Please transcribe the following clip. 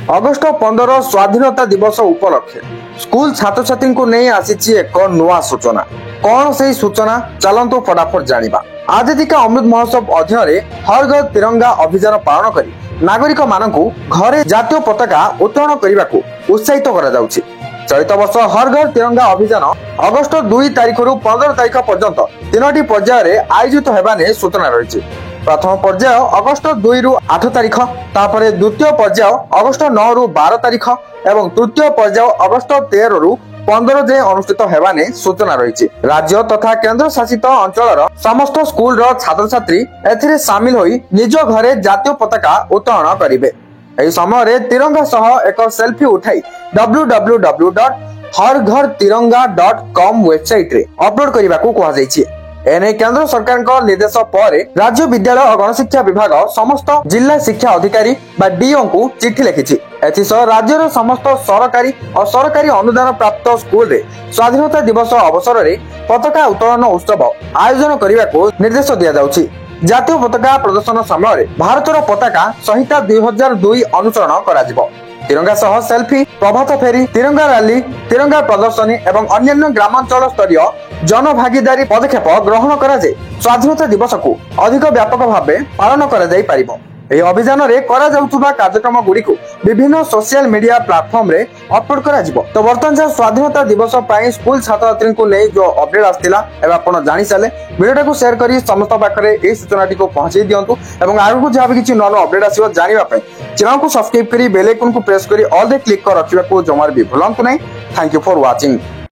August 15 स्वाधीनता दिवस उपलक्षे school छात्र छात्री को नहीं आसी एक नुआ सूचना। कौन से सूचना चलतु फटाफट जानिबा। आजादीका अमृत महोत्सव अध्ययन हर घर तिरंगा अभियान पालन करी नागरिक मानकु घरे जातीय पताका उत्तोलन करने को उत्साहित करा जाउछि। चलित वर्ष हर घर तिरंगा अभियान अगस्ट 2 तारिख रु 15 तारिख पर्यंत 3टी पर्याय आयोजित होगा ने सूचना रही। प्रथम पर्याय अगस्ट 2 रु 8 तारिख, तापर द्वितीय पर्याय अगस्ट 9 रु 12 तारिख एवं तृतीय पर्याय अगस्ट 13 रु 15 जाए अनुष्ठित होगा ने सूचना रही। राज्य तथा केंद्र शासित अंचल समस्त स्कूल छात्र छात्री एथिरे सामिल होई निज घरे जातीय पताका उत्तोलन करिवे। एही समय तिरंगा सह एक सेल्फी उठाई www.harghartiranga.com वेबसाइट रे अपलोड करने को कहा जायछि। एने केंद्र सरकार निर्देश पर राज्य विद्यालय और गणशिक्षा विभाग समस्त जिला शिक्षा अधिकारी बा डीओ को चिठी लिखिछि। एथिसह राज्यर समस्त सरकारी और सरकारी अनुदान प्राप्त स्कूल रे स्वाधीनता दिवस अवसर रे पताका उत्तोलन उत्सव आयोजन करने को निर्देश दिया जाउछि। जातीय पताका प्रदर्शन समय भारतर पताका संहिता 2002 अनुसरण कराजिबो। तिरंगा सह सेल्फी, प्रभात फेरी, तिरंगा रैली, तिरंगा प्रदर्शनी एवं अन्य ग्रामांचल स्तरीय जन भागीदारी पदक्षेप ग्रहण कराଯାଇ स्वाधीनता दिवस को अधिक व्यापक भाव पालन कराଯାଇ पारिबो। एही अभियान रे करा जाउथुबा कार्यक्रम गुडी को विभिन्न सोशल मीडिया प्लेटफॉर्म रे अपलोड करा जिवो। तो वर्तमान जे स्वाधीनता दिवस पई स्कूल छात्र छात्री को नै जो अपडेट आस्तिला एबा आपण जानि साले वीडियो को शेयर करी समस्त पाखरे ए सूचनाटी को पहुंचाई दियंतु एवं आगु को जहां भी किछि ननो अपडेट आसीबो जानिबा पई चैनल को सब्सक्राइब करी बेल आइकन को प्रेस करी ऑल दे क्लिक कर रखिबा को जमार भी भूलंतु नै। Thank you for watching.